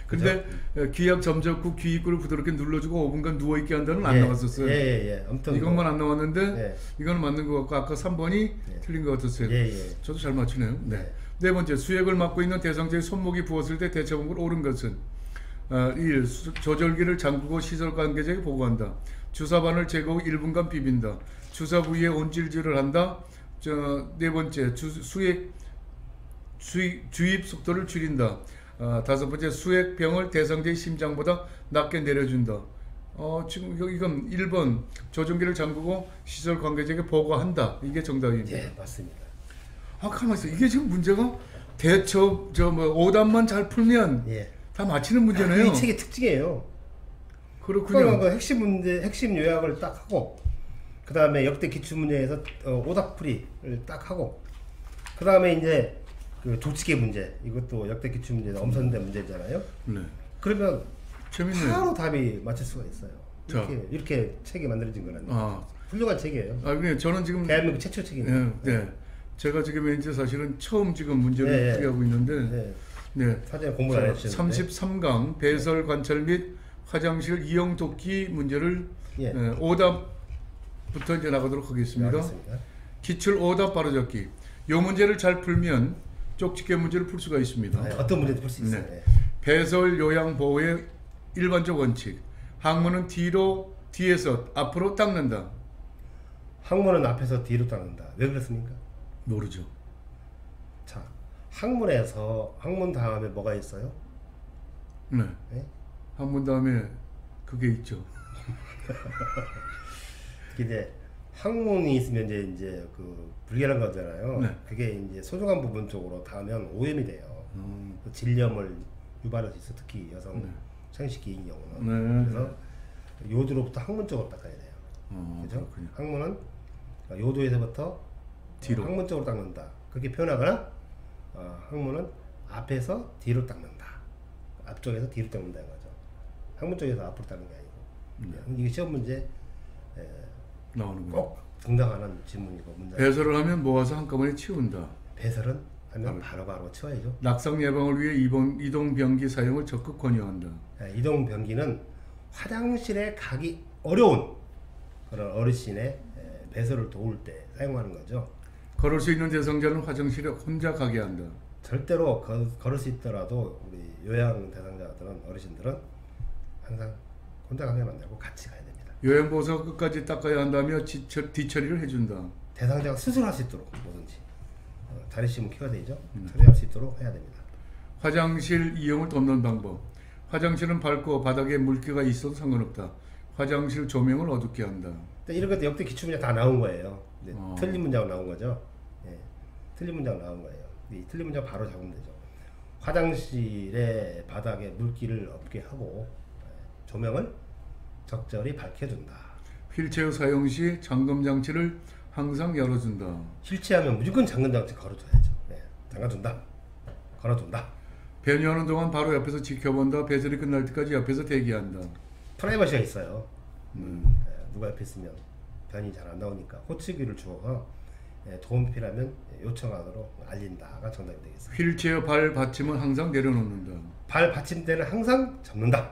Speaker 1: 근데 기약 점적 후 귀 입구를 부드럽게 눌러주고 5분간 누워있게 한다는 안
Speaker 2: 예,
Speaker 1: 나왔었어요.
Speaker 2: 예. 아무튼
Speaker 1: 이것만 안 나왔는데
Speaker 2: 예.
Speaker 1: 이거는 맞는 것 같고 아까 3번이 틀린 것 같았어요.
Speaker 2: 예.
Speaker 1: 저도 잘 맞추네요. 네.
Speaker 2: 네.
Speaker 1: 네 번째 수액을 맡고 있는 대상자의 손목이 부었을 때 대처방법을 옳은 것은 1. 조절기를 잠그고 시설 관계자에게 보고한다. 주사바늘 제거 후 1분간 비빈다. 주사 부위에 온질질을 한다. 네 번째 주입 속도를 줄인다. 다섯 번째 수액병을 대상자의 심장보다 낮게 내려준다. 지금 이건 1번 조종기를 잠그고 시설 관계자에게 보고한다. 이게 정답입니다.
Speaker 2: 예, 맞습니다.
Speaker 1: 가만 있어. 이게 지금 문제가 대처 오답만 잘 풀면
Speaker 2: 예.
Speaker 1: 다 맞히는 문제네요.
Speaker 2: 이 책의 특징이에요.
Speaker 1: 그렇군요.
Speaker 2: 그 핵심 문제, 핵심 요약을 딱 하고, 그 다음에 역대 기출 문제에서 오답풀이를 딱 하고, 그 다음에 이제 그 조치계 문제, 이것도 역대 기출 문제 엄선된 문제잖아요.
Speaker 1: 네.
Speaker 2: 그러면
Speaker 1: 재밌네요.
Speaker 2: 바로 답이 맞출 수가 있어요.
Speaker 1: 자.
Speaker 2: 이렇게 책이 만들어진 거는 훌륭한 책이에요.
Speaker 1: 그냥 저는 지금
Speaker 2: 대한민국 최초 책입니다.
Speaker 1: 네. 제가 지금 이제 사실은 처음 지금 문제를 풀이하고 있는데, 네.
Speaker 2: 사전에 공부 안 해주셨는데.
Speaker 1: 33강 배설 관찰 및 화장실 이용 돕기 문제를 오답부터 이제 나가도록 하겠습니다.
Speaker 2: 알겠습니다.
Speaker 1: 기출 오답 바로잡기. 이 문제를 잘 풀면 쪽집게 문제를 풀 수가 있습니다.
Speaker 2: 네, 어떤 문제도 풀 수 있어요.
Speaker 1: 네. 배설 요양 보호의 일반적 원칙. 항문은 뒤에서 앞으로 닦는다.
Speaker 2: 항문은 앞에서 뒤로 닦는다. 왜 그렇습니까?
Speaker 1: 모르죠.
Speaker 2: 자, 항문 다음에 뭐가 있어요?
Speaker 1: 네.
Speaker 2: 네?
Speaker 1: 항문 다음에 그게 있죠.
Speaker 2: 이제 항문이 있으면 이제 그 불결한 거잖아요.
Speaker 1: 네.
Speaker 2: 그게 이제 소중한 부분 쪽으로 닿으면 오염이 돼요. 그 질염을 유발할 수 있어. 특히 여성 생식기인 경우는.
Speaker 1: 네.
Speaker 2: 그래서 요도로부터 항문 쪽으로 닦아야 돼요. 그죠?
Speaker 1: 그렇군요.
Speaker 2: 항문은 요도에서부터
Speaker 1: 뒤로.
Speaker 2: 항문 쪽으로 닦는다. 그렇게 표현하거나 항문은 앞에서 뒤로 닦는다. 앞쪽에서 뒤로 닦는다 이거죠. 항문 쪽에서 앞으로 닦는 게 아니고. 이게 시험 문제
Speaker 1: 나오는군요.
Speaker 2: 꼭 등장하는 질문이고 문제.
Speaker 1: 배설을 하면 모아서 한꺼번에 치운다.
Speaker 2: 배설은 하면 바로바로 치워야죠.
Speaker 1: 낙상 예방을 위해 이동 변기 사용을 적극 권유한다.
Speaker 2: 이동 변기는 화장실에 가기 어려운 그런 어르신의 배설을 도울 때 사용하는 거죠.
Speaker 1: 걸을 수 있는 대상자는 화장실에 혼자 가게 한다.
Speaker 2: 절대로 걸을 수 있더라도 우리 요양 대상자들은 어르신들은 항상 혼자 가면 안 되고 같이 가야 됩니다.
Speaker 1: 요양보호사 끝까지 닦아야 한다며 뒤처리를 해준다.
Speaker 2: 대상자가 스스로 할 수 있도록 뭐든지 자립심을 키워야 되죠. 처리할 수 있도록 해야 됩니다.
Speaker 1: 화장실 이용을 돕는 방법. 화장실은 밝고 바닥에 물기가 있어도 상관없다. 화장실 조명을 어둡게 한다.
Speaker 2: 이런 것도 역대 기출 문제 다 나온 거예요. 틀린 문제가 나온 거죠. 예, 틀린 문제가 나온 거예요. 이 틀린 문제 바로 잡으면 되죠. 화장실의 바닥에 물기를 없게 하고 조명을 적절히 밝혀준다.
Speaker 1: 휠체어 사용 시 잠금 장치를 항상 열어준다.
Speaker 2: 실체하면 무조건 잠금 장치 걸어줘야죠. 잠가준다. 걸어둔다.
Speaker 1: 배뇨하는 동안 바로 옆에서 지켜본다. 배설이 끝날 때까지 옆에서 대기한다.
Speaker 2: 프라이버시가 있어요. 누가 옆에 있으면 변이 잘 안 나오니까 호치기를 주어서 도움이 필요하면 요청하도록 알린다가 정답이 되겠습니다.
Speaker 1: 휠체어 발 받침은 항상 내려놓는다.
Speaker 2: 발 받침대는 항상 접는다.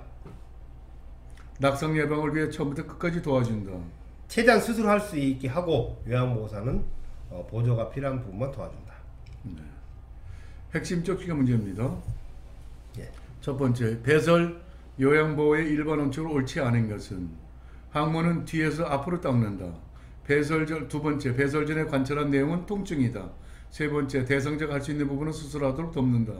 Speaker 1: 낙상 예방을 위해 처음부터 끝까지 도와준다.
Speaker 2: 최대한 스스로 할 수 있게 하고 요양보호사는 보조가 필요한 부분만 도와준다.
Speaker 1: 핵심 쪽지가 문제입니다.
Speaker 2: 예.
Speaker 1: 첫 번째, 배설 요양보호의 일반 원칙으로 옳지 않은 것은 항문은 뒤에서 앞으로 닦는다. 두 번째, 배설 전에 관찰한 내용은 통증이다. 세 번째, 대상자가 할 수 있는 부분은 스스로 하도록 돕는다.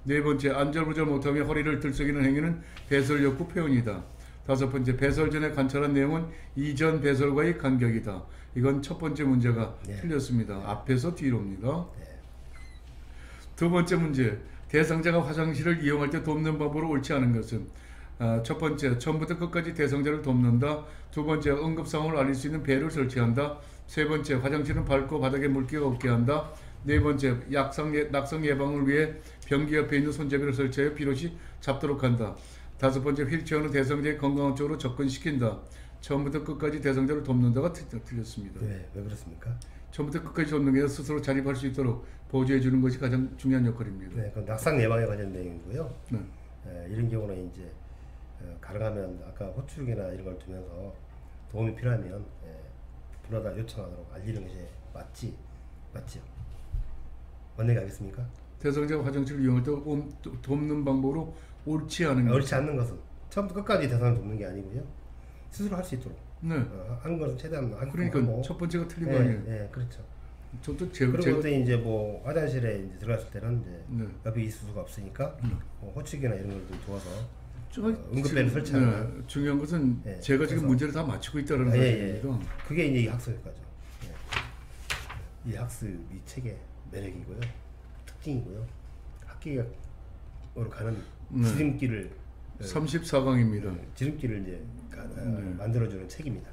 Speaker 1: 네 번째, 안절부절 못하며 허리를 들썩이는 행위는 배설 욕구 표현이다. 다섯 번째, 배설 전에 관찰한 내용은 이전 배설과의 간격이다. 이건 첫 번째 문제가
Speaker 2: 네.
Speaker 1: 틀렸습니다. 앞에서 뒤로입니다.
Speaker 2: 네.
Speaker 1: 두 번째 문제, 대상자가 화장실을 이용할 때 돕는 법으로 옳지 않은 것은 첫 번째, 처음부터 끝까지 대상자를 돕는다. 두 번째, 응급 상황을 알릴 수 있는 배를 설치한다. 세 번째, 화장실은 밝고 바닥에 물기가 없게 한다. 네 번째, 낙상 예방을 위해 변기 옆에 있는 손잡이를 설치하여 비롯이 잡도록 한다. 다섯 번째, 휠체어는 대상자의 건강한 쪽으로 접근시킨다. 처음부터 끝까지 대상자를 돕는다가 틀렸습니다.
Speaker 2: 왜 그렇습니까?
Speaker 1: 처음부터 끝까지 돕는 게 스스로 자립할 수 있도록 보조해 주는 것이 가장 중요한 역할입니다.
Speaker 2: 네, 그 낙상 예방에 관련 내용이고요.
Speaker 1: 네.
Speaker 2: 이런 경우는 이제 가능하면 아까 호출기나 이런 걸 두면서 도움이 필요하면 불러다 요청하도록 알리는 것이 맞지요? 뭔 얘기 하겠습니까?
Speaker 1: 대상자가 화장실을 이용할 때 돕는 방법으로 옳지 않은 것.
Speaker 2: 옳지 않는 것은 처음부터 끝까지 대상을 돕는 게 아니고요. 스스로 할 수 있도록
Speaker 1: 네.
Speaker 2: 하는 것은 최대한
Speaker 1: 그러니까
Speaker 2: 하고.
Speaker 1: 첫 번째가 틀린 거 아니에요.
Speaker 2: 네, 그렇죠.
Speaker 1: 저도
Speaker 2: 그리고
Speaker 1: 제가
Speaker 2: 그때 이제 뭐 화장실에 이제 들어갔을 때는 이제
Speaker 1: 네.
Speaker 2: 옆에 있을 수가 없으니까 뭐 호출기나 이런 걸 좀 도와서
Speaker 1: 저-
Speaker 2: 응급배를
Speaker 1: 지금,
Speaker 2: 설치하는.
Speaker 1: 네, 중요한 것은
Speaker 2: 네,
Speaker 1: 제가 지금
Speaker 2: 그래서-
Speaker 1: 문제를 다 맞추고 있다는
Speaker 2: 예.
Speaker 1: 사실입니다.
Speaker 2: 그게 이제 이 학습 효과죠. 이 학습 이 책의 매력이고요, 특징이고요. 학기로 가는
Speaker 1: 네.
Speaker 2: 지름길을
Speaker 1: 34강입니다.
Speaker 2: 지름길을 이제 만들어주는 책입니다.